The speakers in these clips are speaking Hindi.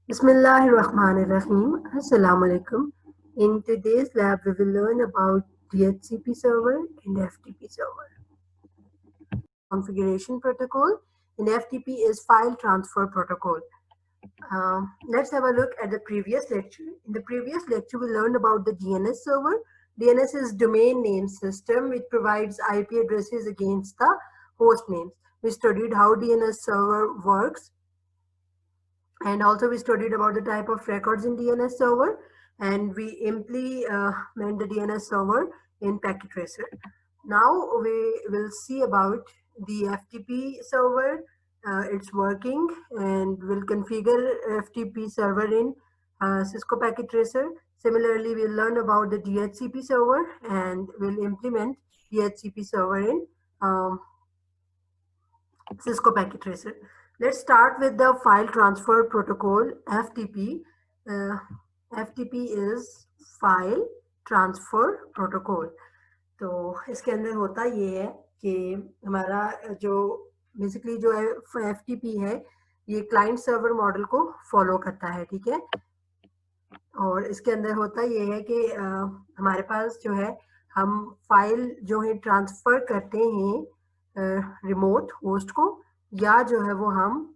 Bismillahirrahmanirrahim. Assalamu alaikum. In today's lab, we will learn about DHCP server and FTP server. Configuration protocol in FTP is file transfer protocol. Let's have a look at the previous lecture. In the previous lecture, we learned about the DNS server. DNS is domain name system, which provides IP addresses against the host names. We studied how DNS server works, and also we studied about the type of records in DNS server, and we implement the DNS server in packet tracer. Now we will see about the FTP server, its working, and we'll configure FTP server in Cisco packet tracer. Similarly, we'll learn about the DHCP server and we'll implement DHCP server in Cisco packet tracer. Let's start with the file transfer protocol, FTP. FTP is file transfer protocol. तो इसके अंदर होता ये है कि हमारा जो बेसिकली जो FTP है ये क्लाइंट सर्वर मॉडल को फॉलो करता है, ठीक है। और इसके अंदर होता ये है कि हमारे पास जो है हम फाइल जो है ट्रांसफर करते हैं रिमोट होस्ट को, या जो है वो हम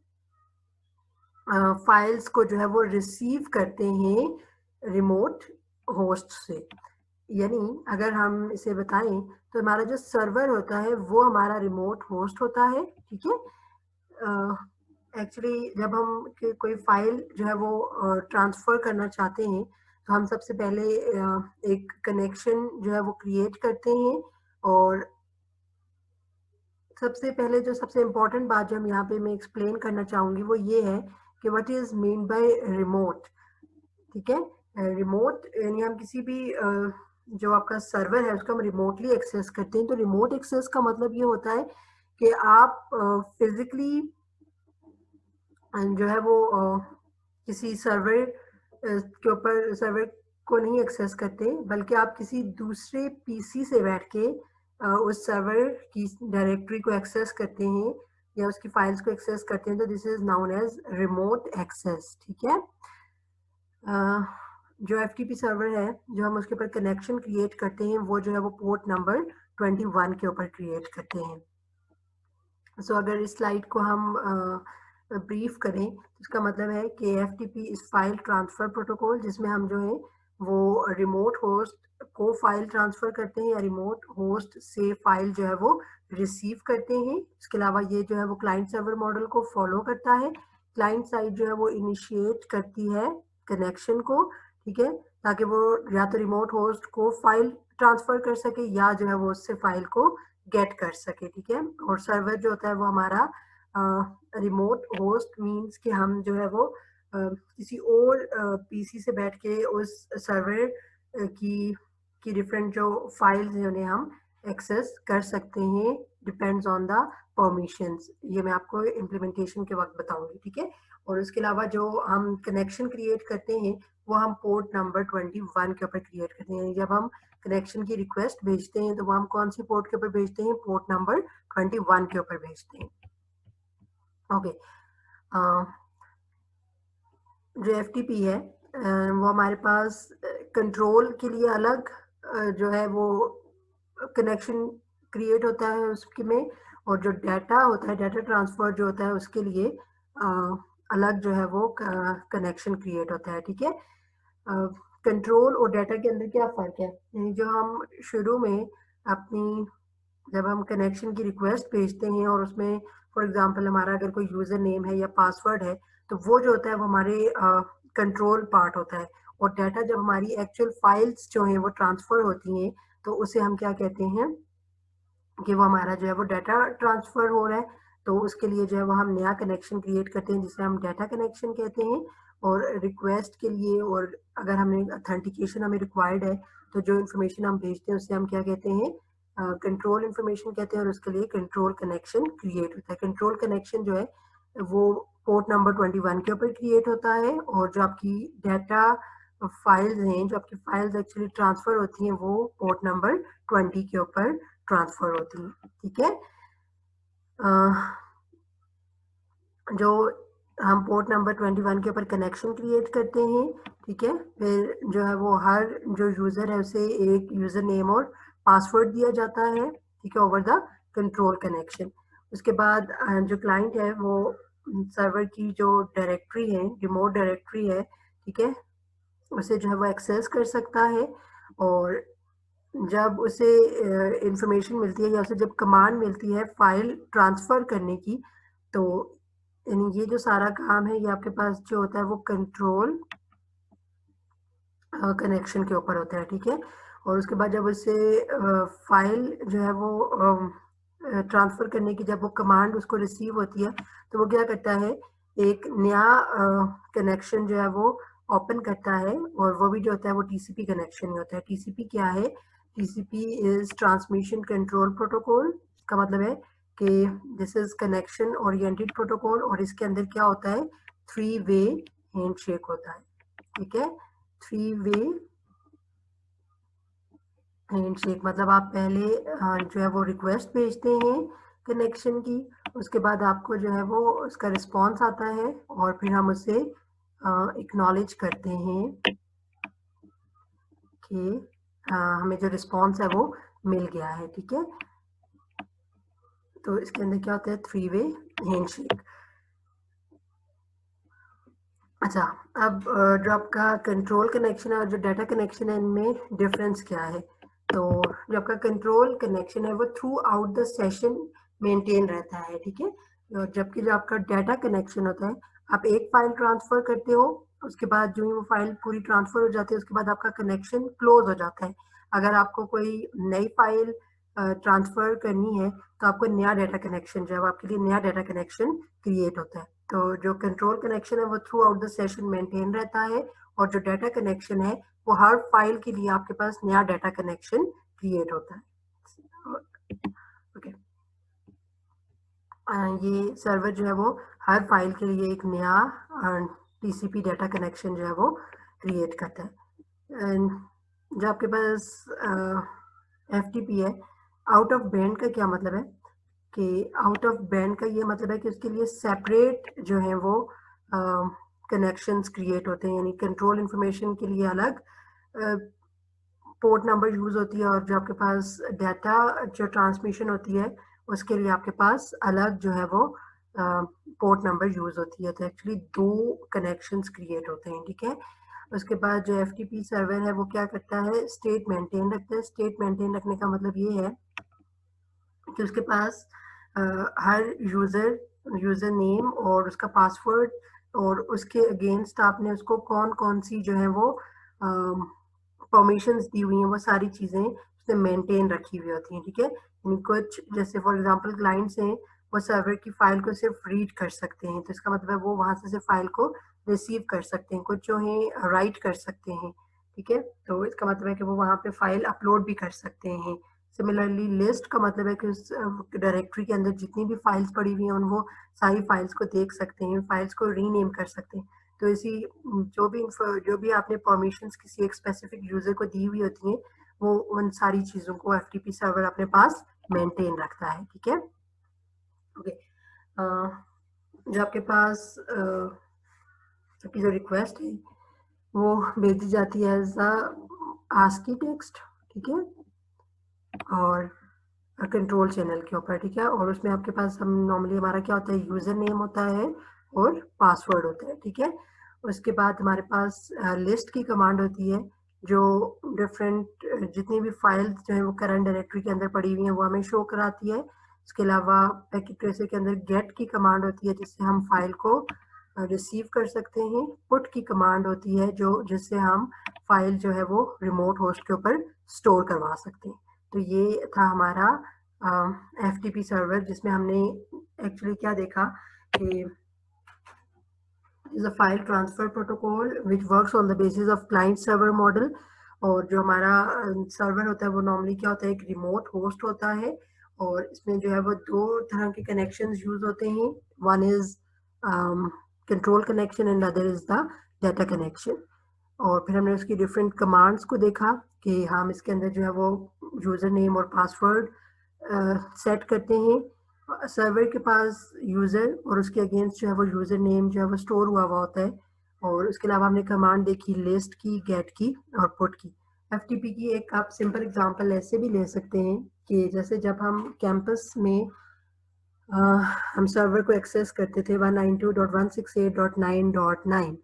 फाइल्स को जो है वो रिसीव करते हैं रिमोट होस्ट से। यानी अगर हम इसे बताएं तो हमारा जो सर्वर होता है वो हमारा रिमोट होस्ट होता है, ठीक है। एक्चुअली जब हम कोई फाइल जो है वो ट्रांसफर करना चाहते हैं तो हम सबसे पहले एक कनेक्शन जो है वो क्रिएट करते हैं, और सबसे पहले जो सबसे इम्पोर्टेंट बात जो हम यहाँ पे मैं एक्सप्लेन करना चाहूँगी वो ये है कि what is mean by remote, ठीक है। रिमोट यानी हम किसी भी जो आपका सर्वर है उसको हम रिमोटली एक्सेस करते हैं। तो रिमोट एक्सेस का मतलब ये होता है कि आप फिजिकली जो है वो किसी सर्वर के ऊपर सर्वर को नहीं एक्सेस करते, बल्कि आप किसी दूसरे पीसी से बैठ के उस सर्वर की डायरेक्टरी को एक्सेस करते हैं या उसकी फाइल्स को एक्सेस करते हैं। तो this is known as remote access, ठीक है। जो FTP सर्वर है जो हम उसके ऊपर कनेक्शन क्रिएट करते हैं वो जो है वो पोर्ट नंबर 21 के ऊपर क्रिएट करते हैं। सो अगर इस स्लाइड को हम ब्रीफ करें तो इसका मतलब है कि FTP इस फाइल ट्रांसफर प्रोटोकॉल, जिसमें हम जो है वो रिमोट होस्ट को फाइल ट्रांसफर करते हैं या रिमोट होस्ट से फाइल जो है वो रिसीव करते हैं। इसके अलावा ये जो है वो क्लाइंट सर्वर मॉडल को फॉलो करता है। क्लाइंट साइड जो है वो इनिशिएट करती है कनेक्शन को, ठीक है, ताकि वो या तो रिमोट होस्ट को फाइल ट्रांसफर कर सके या जो है वो उससे फाइल को गेट कर सके, ठीक है। और सर्वर जो होता है वो हमारा रिमोट होस्ट मींस कि हम जो है वो किसी और पीसी से बैठ के उस सर्वर की डिफरेंट जो फाइल्स हैं उन्हें हम एक्सेस कर सकते हैं, डिपेंड्स ऑन द परमिशंस। ये मैं आपको इम्प्लीमेंटेशन के वक्त बताऊंगी, ठीक है। और उसके अलावा जो हम कनेक्शन क्रिएट करते हैं वो हम पोर्ट नंबर 21 के ऊपर क्रिएट करते हैं। जब हम कनेक्शन की रिक्वेस्ट भेजते हैं तो वो हम कौन सी पोर्ट के ऊपर भेजते हैं? पोर्ट नंबर 21 के ऊपर भेजते हैं, ओके। जो FTP है वो हमारे पास कंट्रोल के लिए अलग जो है वो कनेक्शन क्रिएट होता है उसके में, और जो डाटा होता है डाटा ट्रांसफर जो होता है उसके लिए अलग जो है वो कनेक्शन क्रिएट होता है, ठीक है। कंट्रोल और डाटा के अंदर क्या फ़र्क है? यानी जो हम शुरू में अपनी जब हम कनेक्शन की रिक्वेस्ट भेजते हैं और उसमें फॉर एग्जांपल हमारा अगर कोई यूज़र नेम है या पासवर्ड है तो वो जो होता है वो हमारे कंट्रोल पार्ट होता है। और डाटा जब हमारी एक्चुअल फाइल्स जो हैं वो ट्रांसफ़र होती हैं तो उसे हम क्या कहते हैं कि वो हमारा जो है वो डाटा ट्रांसफ़र हो रहा है। तो उसके लिए जो है वो हम नया कनेक्शन क्रिएट करते हैं जिसे हम डाटा कनेक्शन कहते हैं। और रिक्वेस्ट के लिए और अगर हमें अथेंटिकेशन हमें रिक्वायर्ड है तो जो इन्फॉर्मेशन हम भेजते हैं उससे हम क्या कहते हैं? कंट्रोल इन्फॉर्मेशन कहते हैं, और उसके लिए कंट्रोल कनेक्शन क्रिएट होता है। कंट्रोल कनेक्शन जो है वो पोर्ट नंबर 21 के ऊपर क्रिएट होता है, और जो आपकी डाटा फाइल्स हैं जो आपकी फाइल्स एक्चुअली ट्रांसफ़र होती हैं वो पोर्ट नंबर 20 के ऊपर ट्रांसफ़र होती हैं, ठीक है। जो हम पोर्ट नंबर 21 के ऊपर कनेक्शन क्रिएट करते हैं, ठीक है। फिर जो है वो हर जो यूज़र है उसे एक यूज़र नेम और पासवर्ड दिया जाता है, ठीक है, ओवर द कंट्रोल कनेक्शन। उसके बाद जो क्लाइंट है वो सर्वर की जो डायरेक्टरी है, रिमोट डायरेक्टरी है, ठीक है, उसे जो है वो एक्सेस कर सकता है। और जब उसे इंफॉर्मेशन मिलती है या उसे जब कमांड मिलती है फाइल ट्रांसफ़र करने की, तो यानी ये जो सारा काम है ये आपके पास जो होता है वो कंट्रोल कनेक्शन के ऊपर होता है, ठीक है। और उसके बाद जब उसे फाइल जो है वो ट्रांसफ़र करने की जब वो कमांड उसको रिसीव होती है, तो वो क्या करता है, एक नया कनेक्शन जो है वो ओपन करता है। और वो भी जो होता है वो टीसीपी कनेक्शन ही होता है। टीसीपी क्या है? TCP is transmission control protocol. का मतलब है कि this is connection oriented protocol, और इसके अंदर क्या होता है, 3 वे हैंडशेक होता है, ठीक है। 3 वे हैंडशेक मतलब आप पहले जो है वो रिक्वेस्ट भेजते हैं कनेक्शन की, उसके बाद आपको जो है वो उसका रिस्पॉन्स आता है, और फिर हम उसे एक्नॉलेज करते हैं कि हमें जो रिस्पॉन्स है वो मिल गया है, ठीक है। तो इसके अंदर क्या होता है, 3 वे हैंडशेक। अच्छा, अब जो आपका कंट्रोल कनेक्शन है और जो डाटा कनेक्शन है, इनमें डिफरेंस क्या है? तो जो आपका कंट्रोल कनेक्शन है वो through out the session maintain रहता है, ठीक है। और जबकि जो आपका डाटा कनेक्शन होता है, आप एक फाइल ट्रांसफर करते हो, उसके बाद जो ही वो फाइल पूरी ट्रांसफर हो जाती है उसके बाद आपका कनेक्शन क्लोज हो जाता है। अगर आपको कोई नई फाइल ट्रांसफर करनी है तो आपको नया डाटा कनेक्शन जो है आपके लिए नया डाटा कनेक्शन क्रिएट होता है। तो जो कंट्रोल कनेक्शन है वो through out the session maintain रहता है, और जो डाटा कनेक्शन है वो हर फाइल के लिए आपके पास नया डाटा कनेक्शन क्रिएट होता है। ओके, ये सर्वर जो है वो हर फाइल के लिए एक नया टीसीपी डाटा कनेक्शन जो है वो क्रिएट करता है। जो आपके पास एफटीपी है, आउट ऑफ बैंड का क्या मतलब है कि आउट ऑफ बैंड का ये मतलब है कि उसके लिए सेपरेट जो है वो कनेक्शंस क्रिएट होते हैं, यानी कंट्रोल इंफॉर्मेशन के लिए अलग पोर्ट नंबर यूज होती है, और जो आपके पास डाटा जो ट्रांसमिशन होती है उसके लिए आपके पास अलग जो है वो पोर्ट नंबर यूज होती है। तो एक्चुअली दो कनेक्शंस क्रिएट होते हैं, ठीक है। उसके बाद जो एफटीपी सर्वर है वो क्या करता है, स्टेट मेंटेन रखता है। स्टेट मेंटेन रखने का मतलब ये है कि उसके पास हर यूजर नेम और उसका पासवर्ड, और उसके अगेंस्ट आपने उसको कौन कौन सी जो है वो परमिशंस दी हुई हैं, वो सारी चीज़ें उसने मेंटेन रखी हुई होती हैं, ठीक है। यानी कुछ जैसे फॉर एग्जांपल क्लाइंट्स हैं, वो सर्वर की फाइल को सिर्फ रीड कर सकते हैं, तो इसका मतलब है वो वहाँ से सिर्फ फाइल को रिसीव कर सकते हैं। कुछ जो है राइट कर सकते हैं, ठीक है। तो इसका मतलब है कि वो वहाँ पे फाइल अपलोड भी कर सकते हैं। सिमिलरली लिस्ट का मतलब है कि उस डायरेक्टरी के अंदर जितनी भी फाइल्स पड़ी हुई हैं उन वो सारी फाइल्स को देख सकते हैं, फाइल्स को रीनेम कर सकते हैं। तो इसी जो भी आपने परमिशंस किसी एक स्पेसिफिक यूजर को दी हुई होती हैं, वो उन सारी चीज़ों को एफटीपी सर्वर अपने पास मेंटेन रखता है, ठीक है। ओके, जो आपके पास आपकी जो रिक्वेस्ट है वो भेजी जाती है एज आस्की टेक्स्ट, ठीक है, और कंट्रोल चैनल के ऊपर, ठीक है। और उसमें आपके पास हम नॉर्मली हमारा क्या होता है, यूजर नेम होता है और पासवर्ड होता है, ठीक है। उसके बाद हमारे पास लिस्ट की कमांड होती है, जो डिफरेंट जितनी भी फाइल्स जो है वो करंट डायरेक्टरी के अंदर पड़ी हुई हैं वो हमें शो कराती है। उसके अलावा पैकेट ट्रेसर के अंदर गेट की कमांड होती है जिससे हम फाइल को रिसीव कर सकते हैं। पुट की कमांड होती है जो जिससे हम फाइल जो है वो रिमोट होस्ट के ऊपर स्टोर करवा सकते हैं। तो ये था हमारा एफटीपी सर्वर, जिसमें हमने एक्चुअली क्या देखा कि is a file transfer protocol which works on the basis of client server model। और जो हमारा सर्वर होता है वो नॉर्मली क्या होता है, एक रिमोट होस्ट होता है, और इसमें जो है वो दो तरह के कनेक्शंस यूज होते हैं। One is control connection and other is the data connection. और फिर हमने उसकी डिफरेंट कमांड्स को देखा कि हम इसके अंदर जो है वो यूजर नेम और पासवर्ड सेट करते हैं, सर्वर के पास यूज़र और उसके अगेंस्ट जो है वो यूज़र नेम जो है वो स्टोर हुआ होता है। और उसके अलावा हमने कमांड देखी लिस्ट की, गेट की और पुट की। एफटीपी की एक आप सिंपल एग्जांपल ऐसे भी ले सकते हैं कि जैसे जब हम कैंपस में हम सर्वर को एक्सेस करते थे 192.168.9.9,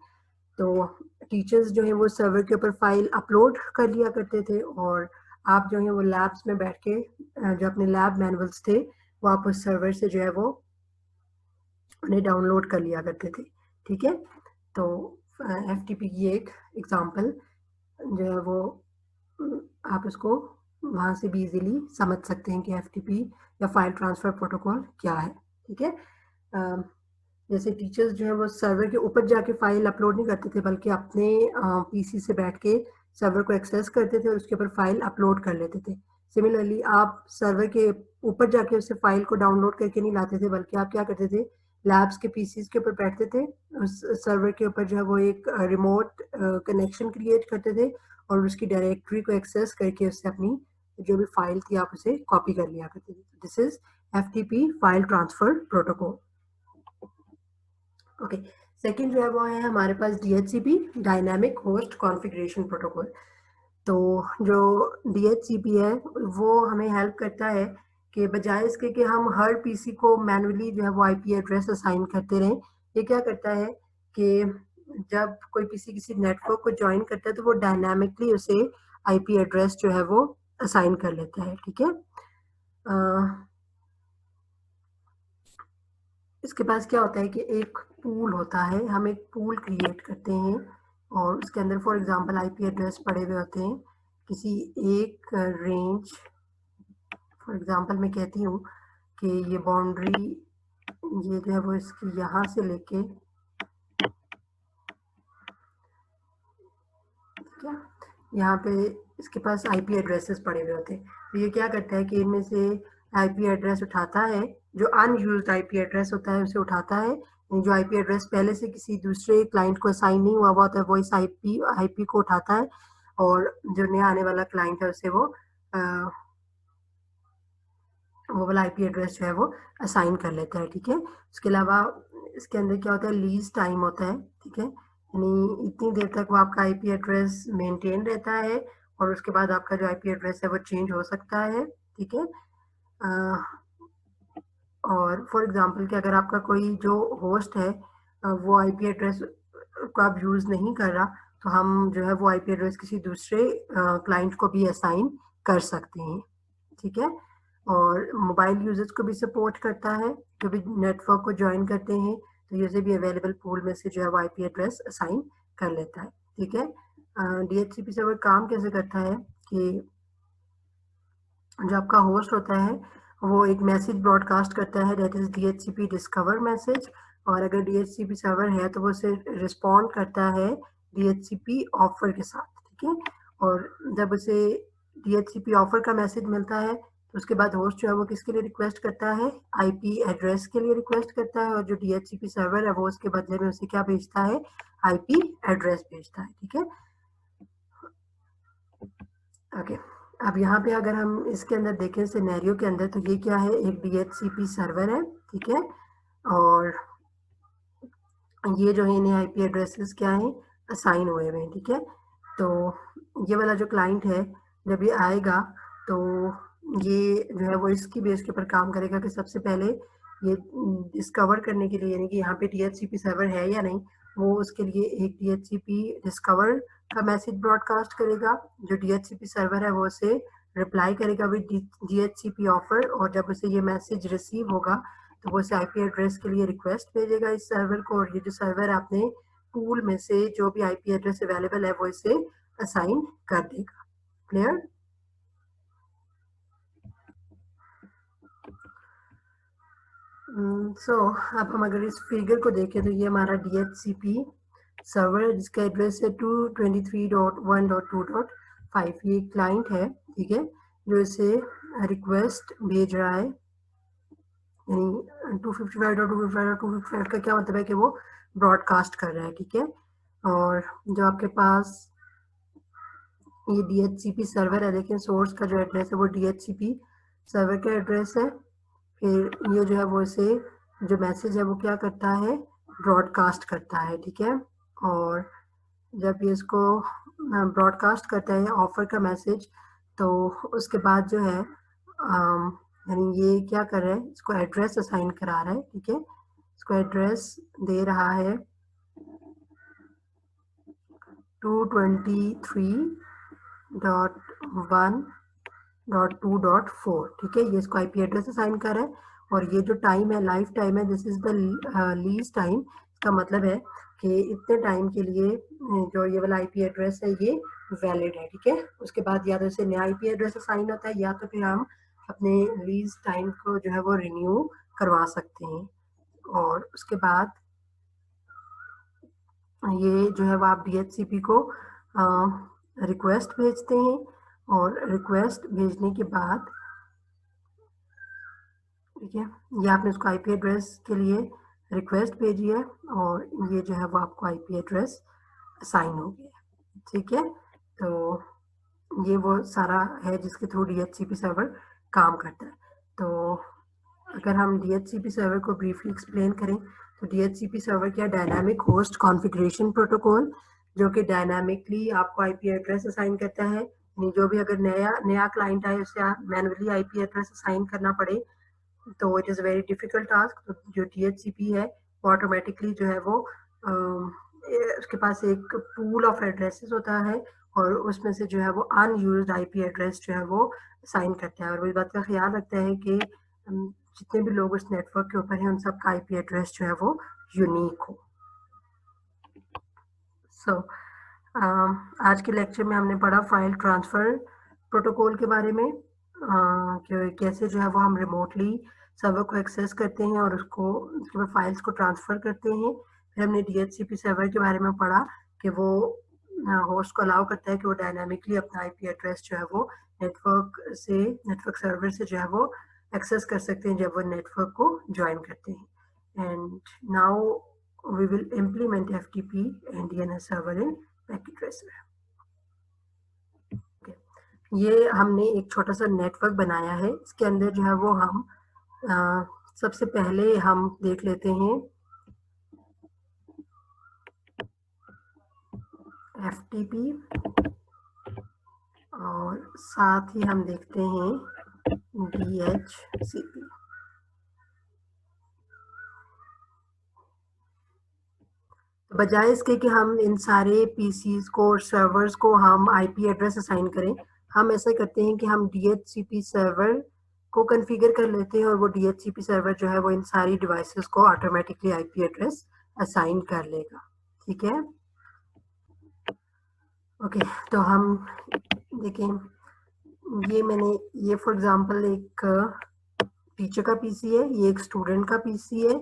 तो टीचर्स जो है वो सर्वर के ऊपर फाइल अपलोड कर लिया करते थे और आप जो है वो लैब्स में बैठ के जो अपने लैब मैनुअल्स थे वो आप उस सर्वर से जो है वो उन्हें डाउनलोड कर लिया करते थे। ठीक है, तो एफटीपी की एक एग्जांपल जो है वो आप उसको वहाँ से भी इजीली समझ सकते हैं कि एफटीपी या फाइल ट्रांसफर प्रोटोकॉल क्या है। ठीक है, जैसे टीचर्स जो है वो सर्वर के ऊपर जाके फाइल अपलोड नहीं करते थे बल्कि अपने पीसी से बैठ के सर्वर को एक्सेस करते थे और उसके ऊपर फाइल अपलोड कर लेते थे। सिमिलरली आप सर्वर के ऊपर जाके उससे फाइल को डाउनलोड करके नहीं लाते थे बल्कि आप क्या करते थे, लैब्स के पीसीज के ऊपर बैठते थे, उस सर्वर के ऊपर जो है वो एक रिमोट कनेक्शन क्रिएट करते थे और उसकी डायरेक्टरी को एक्सेस करके उससे अपनी जो भी फाइल थी आप उसे कॉपी कर लिया करते थे। This is FTP file transfer protocol. Okay, second जो है वो है हमारे पास DHCP, dynamic host configuration protocol. तो जो डीएचसीपी है वो हमें हेल्प करता है कि बजाय इसके कि हम हर पीसी को मैनुअली जो है वो आईपी एड्रेस असाइन करते रहें, ये क्या करता है कि जब कोई पीसी किसी नेटवर्क को ज्वाइन करता है तो वो डायनामिकली उसे आईपी एड्रेस जो है वो असाइन कर लेता है। ठीक है, इसके पास क्या होता है कि एक पूल होता है, हम एक पूल क्रिएट करते हैं और उसके अंदर फॉर एग्जांपल आईपी एड्रेस पड़े हुए होते हैं किसी एक रेंज। फॉर एग्जांपल मैं कहती हूँ कि ये बाउंड्री ये जो है वो इसकी यहाँ से लेके क्या यहाँ पे इसके पास आईपी एड्रेसेस पड़े हुए होते हैं। तो ये क्या करता है कि इनमें से आईपी एड्रेस उठाता है, जो अनयूज्ड आईपी एड्रेस होता है उसे उठाता है, जो आईपी एड्रेस पहले से किसी दूसरे क्लाइंट को असाइन नहीं हुआ होता है वो इस आईपी को उठाता है और जो नया आने वाला क्लाइंट है उसे वो वाला आईपी एड्रेस जो है वो असाइन कर लेता है। ठीक है, उसके अलावा इसके अंदर क्या होता है, लीज टाइम होता है। ठीक है, यानी इतनी देर तक वो आपका आईपी एड्रेस मेंटेन रहता है और उसके बाद आपका जो आईपी एड्रेस है वो चेंज हो सकता है। ठीक है, और फॉर एग्जांपल कि अगर आपका कोई जो होस्ट है वो आईपी एड्रेस को आप यूज़ नहीं कर रहा तो हम जो है वो आईपी एड्रेस किसी दूसरे क्लाइंट को भी असाइन कर सकते हैं। ठीक है, और मोबाइल यूजर्स को भी सपोर्ट करता है, जो भी नेटवर्क को ज्वाइन करते हैं तो यूजर भी अवेलेबल पूल में से जो है वो आईपी एड्रेस असाइन कर लेता है। ठीक है, डीएचसीपी सर्वर काम कैसे करता है कि जो आपका होस्ट होता है वो एक मैसेज ब्रॉडकास्ट करता है, that is DHCP discover message, और अगर डीएचसीपी सर्वर है तो वो उसे रिस्पॉन्ड करता है डीएचसीपी ऑफर के साथ। ठीक है, और जब उसे डीएचसीपी ऑफर का मैसेज मिलता है तो उसके बाद होस्ट जो है वो किसके लिए रिक्वेस्ट करता है, आईपी एड्रेस के लिए रिक्वेस्ट करता है, और जो डीएचसीपी सर्वर है वो उसके बदले में उसे क्या भेजता है, आईपी एड्रेस भेजता है। ठीक है, ओके, अब यहाँ पे अगर हम इसके अंदर देखें सिनेरियो के अंदर तो ये क्या है, एक डीएचसीपी सर्वर है। ठीक है, और ये जो है इन्हें आईपी एड्रेसेस क्या है, असाइन हुए हुए हैं। ठीक है, तो ये वाला जो क्लाइंट है जब ये आएगा तो ये जो है वो इसकी बेस के ऊपर काम करेगा कि सबसे पहले ये डिस्कवर करने के लिए, यानी कि यहाँ पे डीएचसीपी सर्वर है या नहीं, वो उसके लिए एक डीएचसीपी डिस्कवर का मैसेज ब्रॉडकास्ट करेगा। जो डीएचसीपी सर्वर है वो उसे रिप्लाई करेगा विद डीएचसीपी ऑफर, और जब उसे ये मैसेज रिसीव होगा तो वो इस आईपी एड्रेस के लिए रिक्वेस्ट भेजेगा इस सर्वर को, और ये जो सर्वर आपने पूल में से जो भी आईपी एड्रेस अवेलेबल है वो इसे असाइन कर देगा। क्लियर? सो अब हम अगर इस फिगर को देखें तो ये हमारा डीएचसीपी सर्वर है जिसका एड्रेस है 223.1.2.5, ये क्लाइंट है। ठीक है, जो इसे रिक्वेस्ट भेज रहा है, यानी 255.255.255 का क्या मतलब है कि वो ब्रॉडकास्ट कर रहा है। ठीक है, और जो आपके पास ये डीएचसीपी सर्वर है, देखिए सोर्स का जो एड्रेस है वो डीएचसीपी सर्वर का एड्रेस है, फिर ये जो है वो इसे जो मैसेज है वो क्या करता है, ब्रॉडकास्ट करता है, ठीक है। और जब ये इसको ब्रॉडकास्ट करता है ऑफर का मैसेज, तो उसके बाद जो है यानी ये क्या कर रहा है, इसको एड्रेस असाइन करा रहा है, ठीक है। इसको एड्रेस दे रहा है 223.1.2.4, ठीक है। ये इसको आईपी एड्रेस असाइन कर रहा है। और ये जो टाइम है, लाइफ टाइम है, this is the lease time. इसका मतलब है कि इतने टाइम के लिए जो ये वाला आईपी एड्रेस है ये वैलिड है, ठीक है। उसके बाद या तो इसे नया आईपी एड्रेस असाइन होता है, या तो फिर हम अपने लीज टाइम को जो है वो रिन्यू करवा सकते हैं। और उसके बाद ये जो है वो आप DHCP को रिक्वेस्ट भेजते हैं, और रिक्वेस्ट भेजने के बाद, ठीक है, ये आपने उसको आईपी एड्रेस के लिए रिक्वेस्ट भेजी है, और ये जो है वो आपको आईपी एड्रेस असाइन हो गया, ठीक है। तो ये वो सारा है जिसके थ्रू DHCP सर्वर काम करता है। तो अगर हम DHCP सर्वर को ब्रीफली एक्सप्लेन करें, तो DHCP सर्वर क्या, डायनामिक होस्ट कॉन्फ़िगरेशन प्रोटोकॉल, जो कि डायनामिकली आपको आईपी एड्रेस असाइन करता है। यानी जो भी अगर नया क्लाइंट आए उसे मैनुअली आईपी एड्रेस असाइन करना पड़े तो it is very difficult task. तो जो DHCP है वो ऑटोमेटिकली जो है वो उसके पास एक पूल ऑफ एड्रेसेस होता है, और उसमें से जो है वो अनयूज्ड आईपी एड्रेस जो है वो असाइन करता है, और वो इस बात का ख्याल रखता है कि जितने भी लोग उस नेटवर्क के ऊपर हैं उन सबका आईपी एड्रेस जो है वो यूनिक हो। सो आज के लेक्चर में हमने पढ़ा फाइल ट्रांसफ़र प्रोटोकॉल के बारे में, कि कैसे जो है वो हम रिमोटली सर्वर को एक्सेस करते हैं और उसके बाद फाइल्स को ट्रांसफ़र करते हैं। फिर हमने DHCP सर्वर के बारे में पढ़ा कि वो होस्ट को अलाउ करता है कि वो डायनामिकली अपना आईपी एड्रेस जो है वो नेटवर्क सर्वर से जो है वो एक्सेस कर सकते हैं जब वो नेटवर्क को ज्वाइन करते हैं। And now we will implement FTP and DNS server in Packet Tracer. Okay. ये हमने एक छोटा सा नेटवर्क बनाया है, इसके अंदर जो है वो हम सबसे पहले हम देख लेते हैं FTP, और साथ ही हम देखते हैं DHCP। बजाय इसके कि हम इन सारे PCs को और सर्वर्स को हम आईपी एड्रेस असाइन करें, हम ऐसा करते हैं कि हम DHCP सर्वर को कॉन्फ़िगर कर लेते हैं, और वो DHCP सर्वर जो है वो इन सारी डिवाइसेस को ऑटोमेटिकली आईपी एड्रेस असाइन कर लेगा, ठीक है। ओके, तो हम देखें, ये फॉर एग्जांपल एक टीचर का पीसी है, ये एक स्टूडेंट का पीसी है,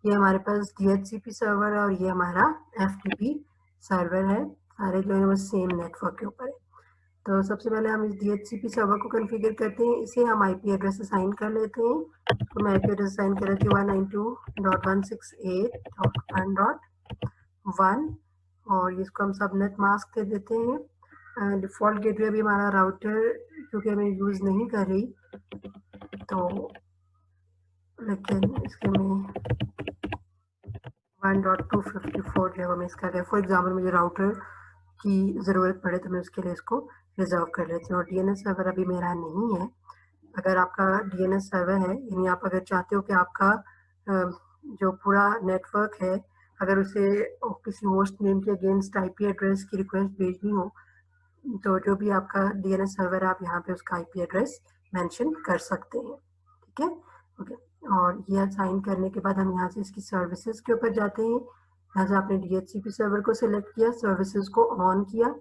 ये हमारे पास DHCP सर्वर है, और ये हमारा FTP सर्वर है, सारे जो है वो सेम नेटवर्क के ऊपर है। तो सबसे पहले हम इस DHCP सर्वर को कॉन्फ़िगर करते हैं, इसे हम आईपी एड्रेस असाइन कर लेते हैं। तो मैं आईपी एड्रेस असाइन कर लेती हूँ 192.168.1.1, और इसको हम सबनेट मास्क दे देते हैं। डिफ़ॉल्ट गेटवे अभी हमारा राउटर क्योंकि मैं यूज़ नहीं कर रही, तो लेकिन इसके में 1.254 जो है मैं इसका है। फॉर एग्जाम्पल मुझे राउटर की ज़रूरत पड़े तो मैं उसके लिए इसको रिजर्व कर लेती हूँ। और DNS सर्वर अभी मेरा नहीं है। अगर आपका DNS सर्वर है, यानी आप अगर चाहते हो कि आपका जो पूरा नेटवर्क है, अगर उसे किसी होस्ट नेम के अगेंस्ट आईपी एड्रेस की रिक्वेस्ट भेजनी हो, तो जो भी आपका DNS सर्वर है आप यहाँ पे उसका आईपी एड्रेस मेंशन कर सकते हैं, ठीक है। ओके, और ये असाइन करने के बाद हम यहाँ से इसकी सर्विसेज के ऊपर जाते हैं। यहाँ से आपने DHCP सर्वर को सिलेक्ट किया, सर्विसेज को ऑन किया,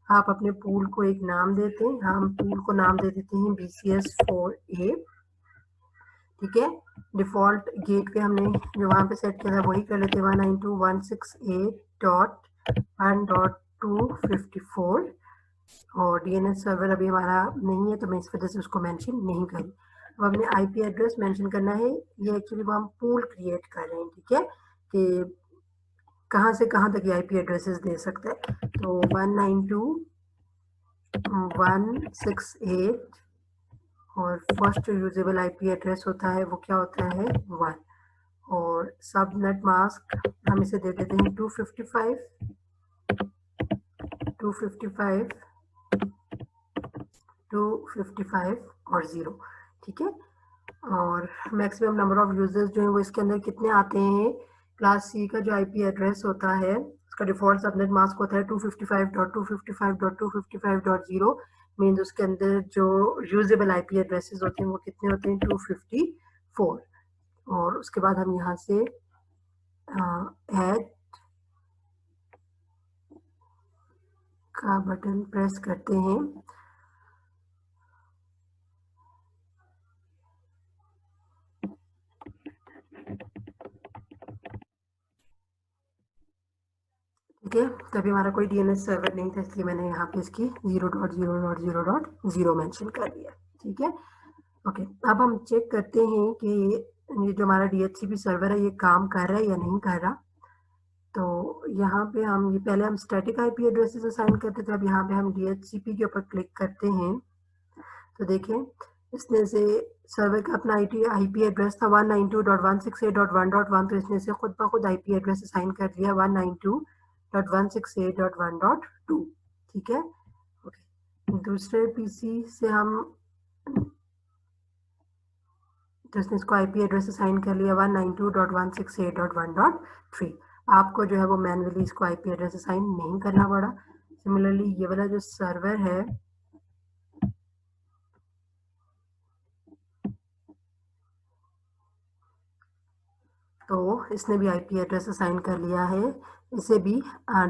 आप अपने पूल को एक नाम देते हैं। हम पूल को नाम दे देते हैं BCS4A, ठीक है। डिफॉल्ट गेट पे हमने जो वहाँ पे सेट किया था वही कर लेते हैं 192.168.1.254, और DNS सर्वर अभी हमारा नहीं है तो मैं इस वजह से उसको मेंशन नहीं करी। अब हमने आईपी एड्रेस मेंशन करना है, ये एक्चुअली वो हम पूल क्रिएट कर रहे हैं, ठीक है, कि कहाँ से कहाँ तक ये आईपी एड्रेसेस दे सकते हैं। तो 192.168.1.2 और फर्स्ट जो यूजेबल आईपी एड्रेस होता है वो क्या होता है 1 और सबनेट मास्क हम इसे दे देते हैं 255 और 0 ठीक है। और मैक्सिमम नंबर ऑफ यूजर्स जो है वो इसके अंदर कितने आते हैं क्लास सी का जो आईपी एड्रेस होता है उसका डिफॉल्ट सबनेट मास्क होता है 255.255.255.0 मीन्स उसके अंदर जो यूजेबल आईपी एड्रेसेस होते हैं वो कितने होते हैं 254 और उसके बाद हम यहाँ से ऐड का बटन प्रेस करते हैं। ठीक है, तो अभी हमारा कोई डीएनएस सर्वर नहीं था इसलिए मैंने यहाँ पे इसकी 0.0.0.0 मेंशन कर दिया। ठीक है, ओके। अब हम चेक करते हैं कि ये जो हमारा डीएचसीपी सर्वर है ये काम कर रहा है या नहीं कर रहा। तो यहाँ पे हम ये पहले हम स्टैटिक आईपी एड्रेसेस असाइन करते थे, अब यहाँ पे हम डीएचसीपी के ऊपर क्लिक करते हैं तो देखें इसने से सर्वर का अपना आईपी एड्रेस था 192.168.1.1 तो इसने से खुद ब खुद आईपी एड्रेस असाइन कर लिया 192.168.1.2 ठीक है। ओके, दूसरे पीसी से हम तो इसने इसको आईपी एड्रेस असाइन कर लिया 192.168.1.3 आपको जो है वो मैन्युअली इसको आईपी एड्रेस असाइन नहीं करना पड़ा। सिमिलरली ये वाला जो सर्वर है तो इसने भी आईपी एड्रेस असाइन कर लिया है, इसे भी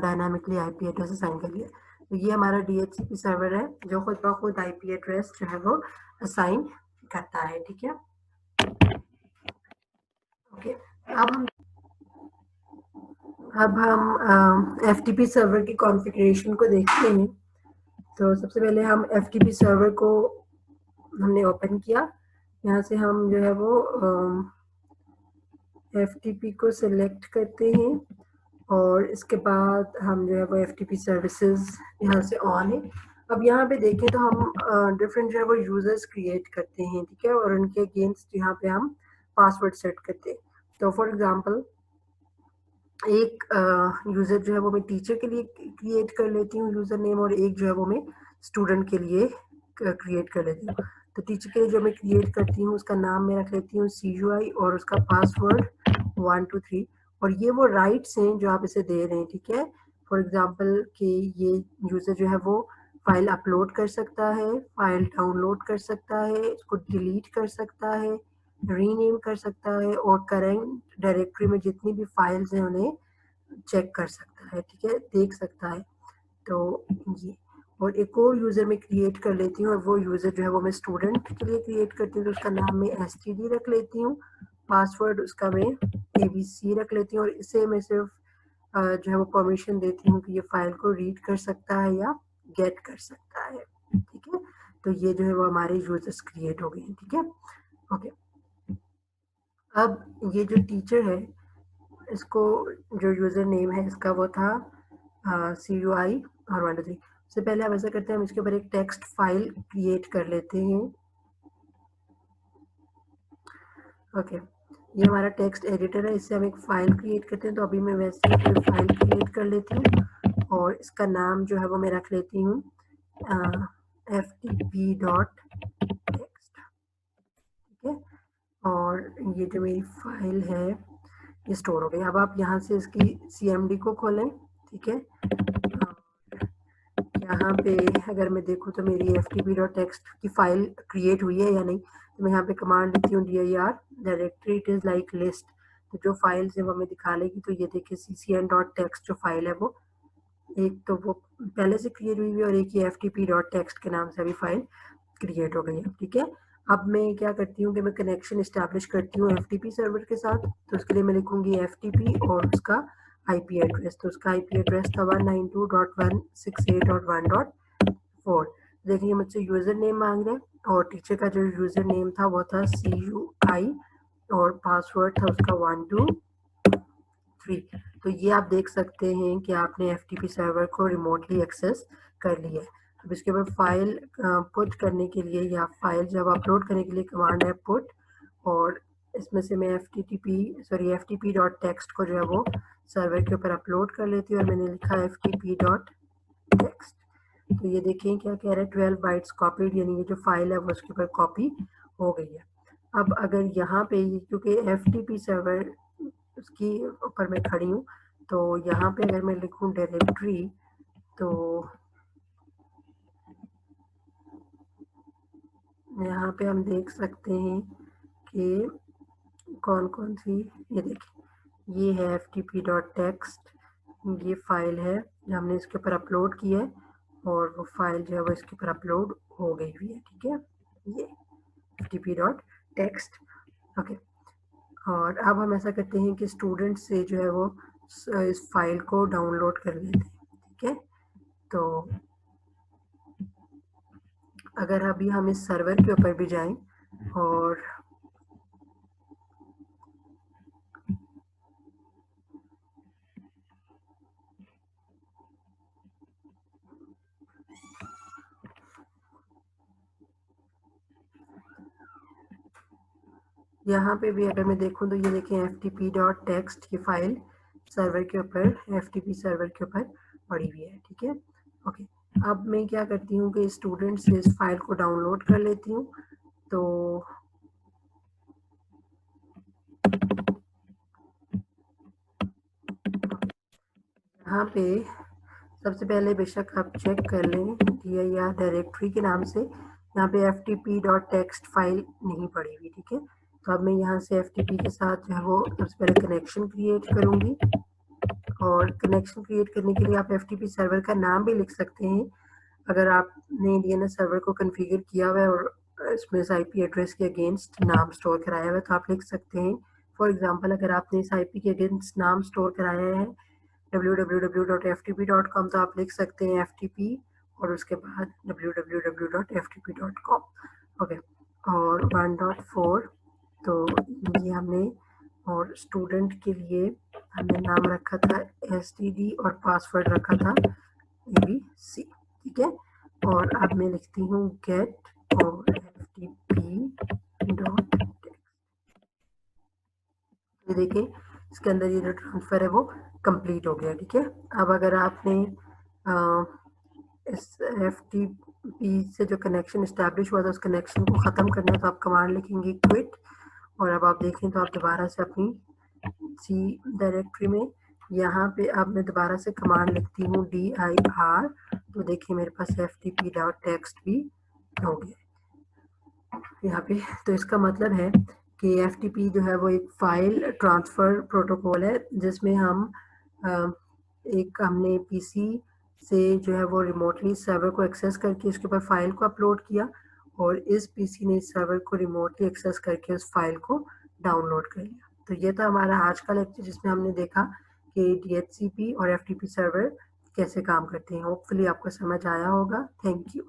डायनामिकली आईपी एड्रेस असाइन कर लिया। तो ये हमारा डीएचसीपी सर्वर है जो खुद ब खुद आईपी एड्रेस जो है वो असाइन करता है। ठीक है, ओके। अब हम एफटीपी सर्वर की कॉन्फ़िगरेशन को देखते हैं। तो सबसे पहले हम एफटीपी सर्वर को हमने ओपन किया, यहाँ से हम जो है वो एफटीपी को सिलेक्ट करते हैं और इसके बाद हम जो है वो एफटीपी सर्विसेज यहाँ से ऑन है। अब यहाँ पे देखें तो हम डिफरेंट जो है वो यूजर्स क्रिएट करते हैं, ठीक है, और उनके अगेंस्ट यहाँ पे हम पासवर्ड सेट करते हैं। तो फॉर एग्जांपल एक यूजर जो है वो मैं टीचर के लिए क्रिएट कर लेती हूँ यूजर नेम और एक जो है वो मैं स्टूडेंट के लिए क्रिएट कर लेती हूँ। तो टीचर के लिए जो मैं क्रिएट करती हूँ उसका नाम मैं रख लेती हूँ CUI और उसका पासवर्ड 123 और ये वो राइट्स हैं जो आप इसे दे रहे हैं। ठीक है, फॉर एग्जांपल कि ये यूजर जो है वो फाइल अपलोड कर सकता है, फाइल डाउनलोड कर सकता है, इसको डिलीट कर सकता है, रीनेम कर सकता है और करेंट डायरेक्टरी में जितनी भी फाइल्स हैं उन्हें चेक कर सकता है। ठीक है, देख सकता है। तो ये और एक और यूजर में क्रिएट कर लेती हूँ और वो यूजर जो है वो मैं स्टूडेंट के लिए क्रिएट करती हूँ तो उसका नाम मैं STD रख लेती हूँ, पासवर्ड उसका मैं ABC रख लेती हूँ और इसे मैं सिर्फ जो है वो परमिशन देती हूँ कि ये फाइल को रीड कर सकता है या गेट कर सकता है। ठीक है, तो ये जो है वो हमारे यूजर्स क्रिएट हो गए हैं। ठीक है, ओके। अब ये जो टीचर है इसको जो यूजर नेम है इसका वो था CUI और 123। उससे पहले हम ऐसा करते हैं हम इसके ऊपर एक टेक्स्ट फाइल क्रिएट कर लेते हैं। ओके, ये हमारा टेक्स्ट एडिटर है, इससे हम एक फाइल क्रिएट करते हैं। तो अभी मैं वैसे ही कोई फाइल क्रिएट कर लेती हूँ और इसका नाम जो है वो मैं रख लेती हूँ ftp.text। ठीक है, और ये जो मेरी फाइल है ये स्टोर हो गई। अब आप यहाँ से इसकी CMD को खोलें। ठीक है, यहाँ पे अगर मैं देखूँ तो मेरी ftp.text की फाइल क्रिएट हुई है या नहीं, तो मैं यहाँ पे कमांड देती हूँ dir directory it is like list. तो जो फाइल्स है वो हमें दिखा लेगी। तो ये देखिए ccn.text जो फाइल है वो एक तो वो पहले से क्रिएट हुई है और एक ये ftp.text के नाम से अभी फाइल क्रिएट हो गई है। ठीक है, अब मैं क्या करती हूँ कि मैं कनेक्शन इस्टेब्लिश करती हूँ FTP सर्वर के साथ। तो उसके लिए मैं लिखूंगी FTP और उसका IP एड्रेस। तो उसका IP एड्रेस था 192.168.1.4। देखिए मुझसे यूजर नेम मांग रहे हैं और टीचर का जो यूजर नेम था वो था CUI और पासवर्ड था उसका 123। तो ये आप देख सकते हैं कि आपने FTP सर्वर को रिमोटली एक्सेस कर लिया है। अब इसके ऊपर फाइल पुट करने के लिए या फाइल जब अपलोड करने के लिए कमांड है पुट, और इसमें से मैं ftp.text को जो है वो सर्वर के ऊपर अपलोड कर लेती हूँ, और मैंने लिखा ftp.text। तो ये देखें क्या कह रहा है, 12 बाइट्स कॉपीड, यानी ये जो फाइल है वो उसके ऊपर कॉपी हो गई है। अब अगर यहाँ पे क्योंकि ftp सर्वर उसकी ऊपर मैं खड़ी हूँ, तो यहाँ पे अगर मैं लिखूँ डायरेक्टरी, तो यहाँ पे हम देख सकते हैं कि कौन कौन सी, ये देखिए ये है ftp.text, ये फाइल है जो हमने इसके ऊपर अपलोड की है, और वो फाइल जो है वो इसके ऊपर अपलोड हो गई हुई है। ठीक है, ये ftp.text। ओके, और अब हम ऐसा करते हैं कि स्टूडेंट से जो है वो इस फाइल को डाउनलोड कर लेते हैं। ठीक है, तो अगर अभी हम इस सर्वर के ऊपर भी जाएं और यहाँ पे भी अगर मैं देखूँ तो ये देखें ftp.text की फाइल सर्वर के ऊपर, ftp सर्वर के ऊपर पड़ी हुई है। ठीक है, ओके, अब मैं क्या करती हूँ कि स्टूडेंट से इस फाइल को डाउनलोड कर लेती हूँ। तो यहाँ पे सबसे पहले बेशक आप चेक कर लें दिया या डायरेक्टरी के नाम से, यहाँ पे ftp.text फाइल नहीं पड़ी हुई। ठीक है, तो अब मैं यहाँ से ftp के साथ जो है वो सबसे पहले कनेक्शन क्रिएट करूँगी, और कनेक्शन क्रिएट करने के लिए आप ftp सर्वर का नाम भी लिख सकते हैं। अगर आपने DNS सर्वर को कॉन्फ़िगर किया हुआ है और इसमें इस IP एड्रेस के अगेंस्ट नाम स्टोर कराया हुआ है तो आप लिख सकते हैं। फॉर एग्जांपल अगर आपने इस IP के अगेंस्ट नाम स्टोर कराया है www.ftp.com, तो आप लिख सकते हैं ftp और उसके बाद www.ftp.com। ओके, और 1.4 तो ये हमने, और स्टूडेंट के लिए हमने नाम रखा था STD और पासवर्ड रखा था ABC। ठीक है, और अब मैं लिखती हूँ गेट और ftp.text। ये देखिए इसके अंदर ये जो ट्रांसफर है वो कंप्लीट हो गया। ठीक है, अब अगर आपने इस ftp से जो कनेक्शन इस्टेब्लिश हुआ था उस कनेक्शन को ख़त्म करना है तो आप कमांड लिखेंगे क्विट, और अब आप देखें तो आप दोबारा से अपनी सी डायरेक्टरी में, यहाँ पे अब मैं दोबारा से कमांड लिखती हूँ dir, तो देखिए मेरे पास ftp.text भी हो गया यहाँ पे। तो इसका मतलब है कि ftp जो है वो एक फाइल ट्रांसफ़र प्रोटोकॉल है, जिसमें हम हमने पीसी से जो है वो रिमोटली सर्वर को एक्सेस करके उसके ऊपर फाइल को अपलोड किया, और इस पीसी ने इस सर्वर को रिमोटली एक्सेस करके उस फाइल को डाउनलोड कर लिया। तो ये था हमारा आज का लेक्चर, जिसमें हमने देखा कि DHCP और FTP सर्वर कैसे काम करते हैं। होपफुली आपको समझ आया होगा। Thank you.